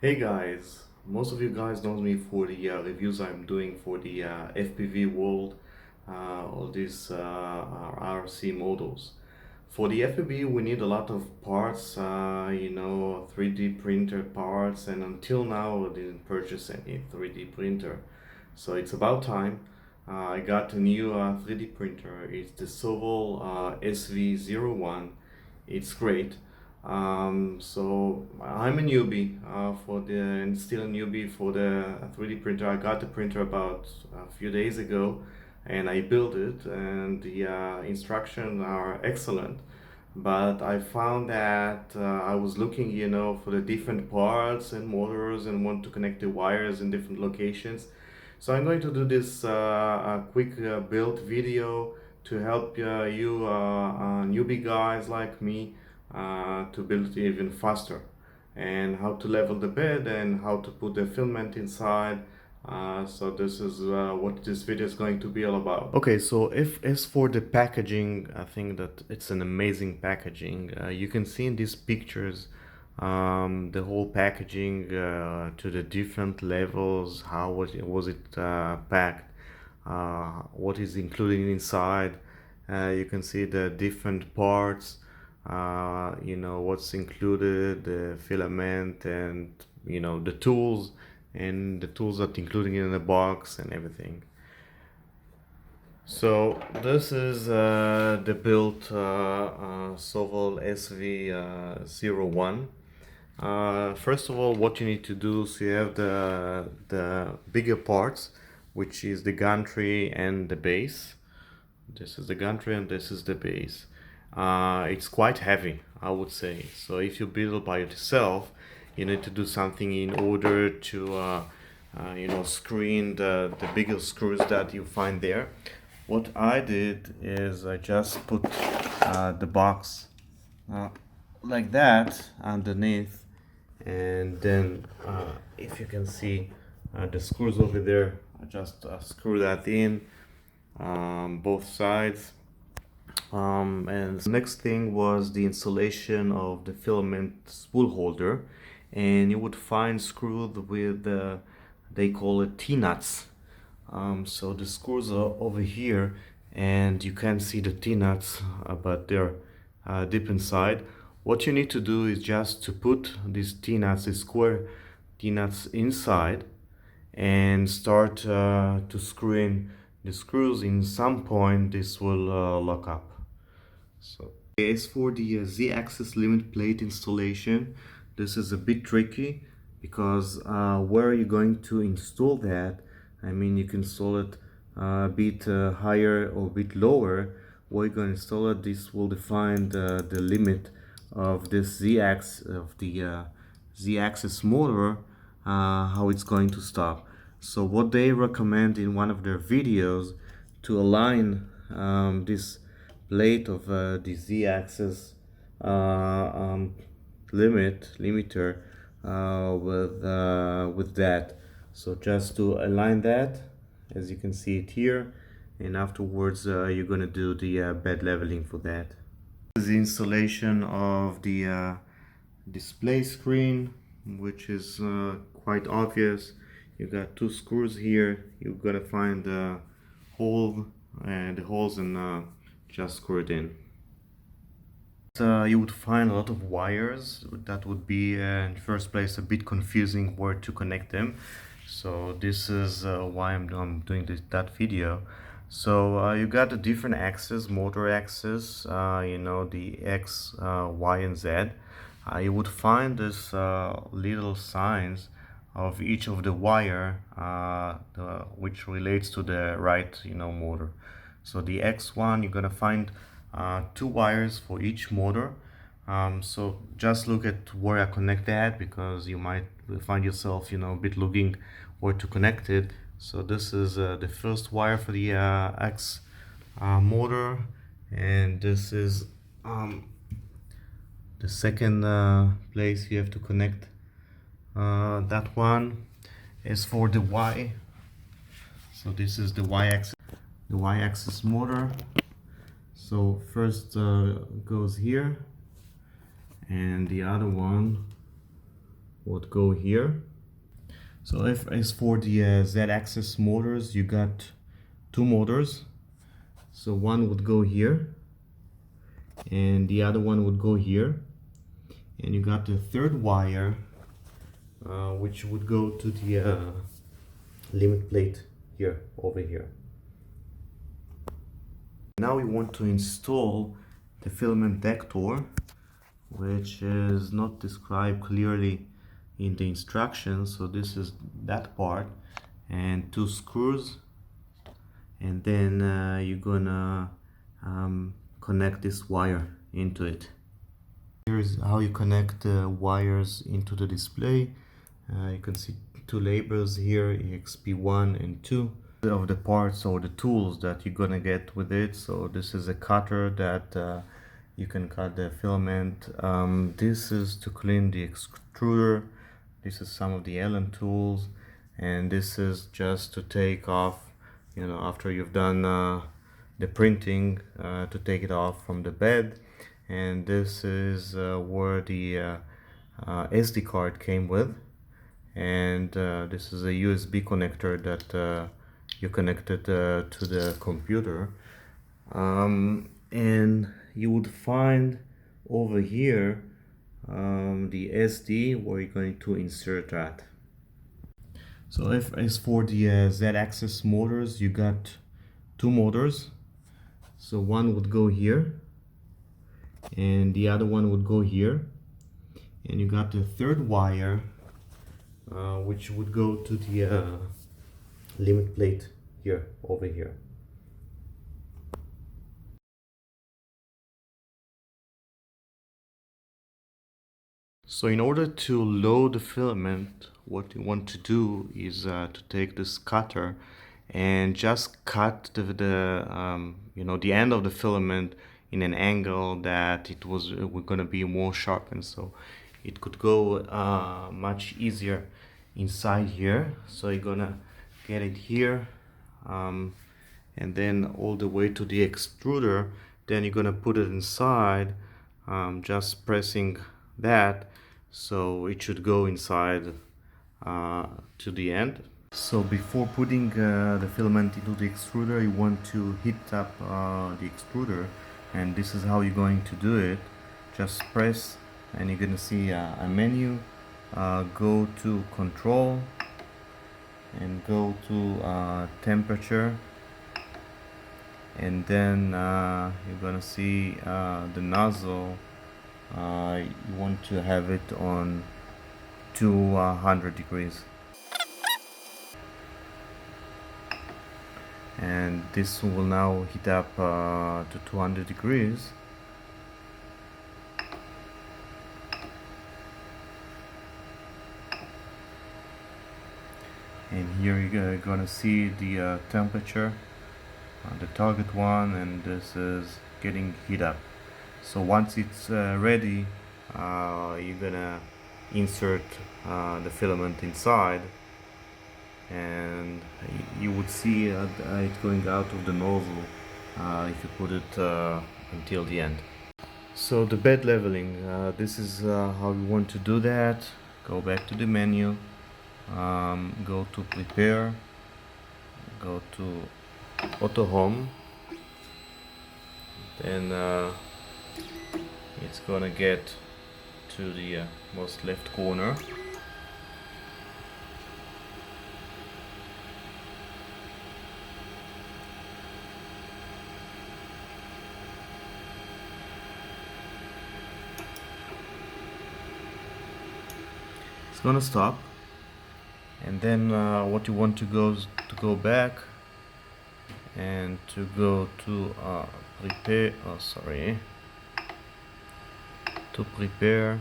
Hey guys, most of you guys know me for the reviews I'm doing for the FPV world, all these RC models. For the FPV we need a lot of parts, 3D printer parts, and until now I didn't purchase any 3D printer. So it's about time. I got a new 3D printer. It's the Sovol SV01. It's great. So I'm a newbie and still a newbie for the 3D printer. I got the printer about a few days ago, and I built it, and the instructions are excellent. But I found that I was looking, for the different parts and motors, and want to connect the wires in different locations. So I'm going to do this a quick build video to help you newbie guys like me to build it even faster, and how to level the bed and how to put the filament inside. So this is what this video is going to be all about. Okay, so if as for the packaging, I think that it's an amazing packaging. You can see in these pictures the whole packaging to the different levels, how was it packed, what is included inside. You can see the different parts, what's included, the filament, and the tools, and the tools that included in the box and everything. So this is the built Sovol SV01. First of all, what you need to do is you have the bigger parts, which is the gantry and the base. This is the gantry and this is the base. It's quite heavy, I would say. So if you build by yourself, you need to do something in order to screen the bigger screws that you find there. What I did is I just put the box like that underneath, and then if you can see the screws over there, I just screw that in both sides. And the next thing was the installation of the filament spool holder, and you would find screwed with they call it T-nuts. So the screws are over here, and you can't see the T-nuts, but they're deep inside. What you need to do is just to put these T-nuts, these square T-nuts inside, and start to screw in the screws. In some point this will lock up. So as for the Z-axis limit plate installation, this is a bit tricky because where are you going to install that? I mean, you can install it a bit higher or a bit lower. Where you're going to install it, this will define the limit of this Z-axis of the Z-axis motor, how it's going to stop. So what they recommend in one of their videos, to align this plate of the Z-axis limiter with that. So just to align that, as you can see it here, and afterwards you're gonna do the bed leveling for that. This is the installation of the display screen, which is quite obvious. You got two screws here. You're gonna find the hole and the holes, and just screw it in. You would find a lot of wires that would be in first place a bit confusing where to connect them. So this is why I'm doing that video. So you got the different axes, motor axis, the X, Y, and Z. You would find this little signs of each of the wire which relates to the right motor. So the X1, you're gonna find two wires for each motor. So just look at where I connect that, because you might find yourself a bit looking where to connect it. So this is the first wire for the X motor, and this is the second place you have to connect. That one is for the Y. So this is the Y-axis motor. So first goes here, and the other one would go here. So if as for the Z-axis motors, you got two motors. So one would go here and the other one would go here, and you got the third wire which would go to the limit plate here, over here. Now we want to install the filament detector, which is not described clearly in the instructions. So this is that part, and two screws, and then you're gonna connect this wire into it. Here's how you connect the wires into the display. You can see two labels here, EXP1 and 2 of the parts or the tools that you're gonna get with it. So this is a cutter that you can cut the filament. This is to clean the extruder. This is some of the Allen tools, and this is just to take off, you know, after you've done the printing, to take it off from the bed. And this is where the SD card came with, and this is a USB connector that you connected to the computer, and you would find over here the SD where you're going to insert that. So if as for the Z-axis motors, you got two motors. So one would go here and the other one would go here, and you got the third wire which would go to the limit plate here, over here. So in order to load the filament, what you want to do is to take this cutter and just cut the you know, the end of the filament in an angle that it was we're gonna be more sharpened, so it could go much easier inside here. So you're gonna get it here, and then all the way to the extruder. Then you're gonna put it inside, just pressing that, so it should go inside to the end. So before putting the filament into the extruder, you want to heat up the extruder, and this is how you're going to do it. Just press, and you're gonna see a menu. Go to control and go to temperature, and then you're gonna see the nozzle. You want to have it on 200 degrees, and this will now heat up to 200 degrees. And here you're gonna see the temperature, the target one, and this is getting heat up. So once it's ready, you're gonna insert the filament inside, and you would see it going out of the nozzle if you put it until the end. So the bed leveling, this is how you want to do that. Go back to the menu, go to prepare, go to auto home, then it's gonna get to the most left corner. It's gonna stop, and then what you want to go back and to go to prepare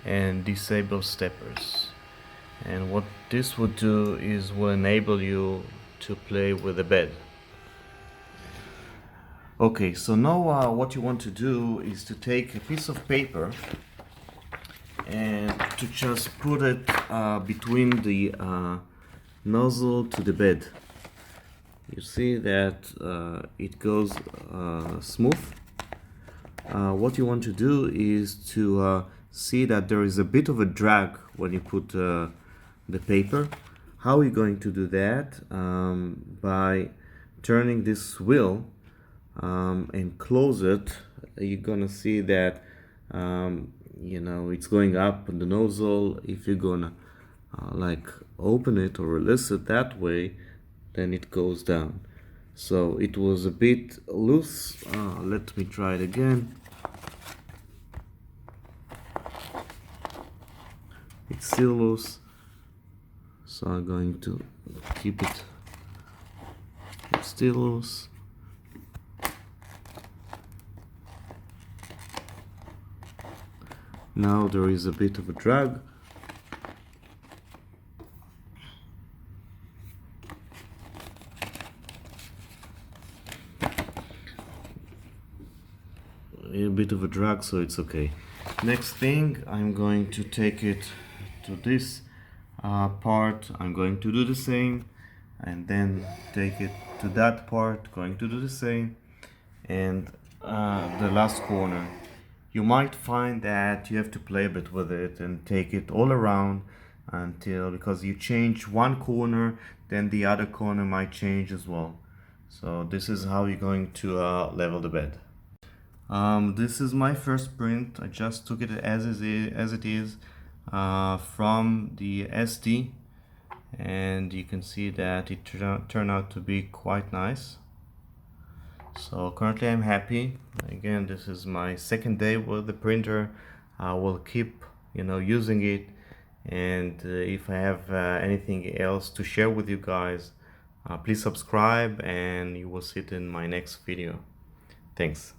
and disable steppers. And what this would do is will enable you to play with the bed. Okay, so now what you want to do is to take a piece of paper and to just put it between the nozzle to the bed. You see that it goes smooth. What you want to do is to see that there is a bit of a drag when you put the paper. How are you going to do that? By turning this wheel and close it. You're gonna see that you know, it's going up on the nozzle. If you're gonna like open it or release it that way, then it goes down. So it was a bit loose. Let me try it again. It's still loose, so I'm going to keep it. It's still loose. Now there is a bit of a drag. A bit of a drag, so it's okay. Next thing, I'm going to take it to this part. I'm going to do the same, and then take it to that part, going to do the same, and the last corner. You might find that you have to play a bit with it and take it all around until, because you change one corner, then the other corner might change as well. So this is how you're going to level the bed. This is my first print. I just took it as it is from the SD, and you can see that it turned out to be quite nice. So currently I'm happy. Again, this is my second day with the printer. I will keep, you know, using it, and if I have anything else to share with you guys, please subscribe and you will see it in my next video. Thanks.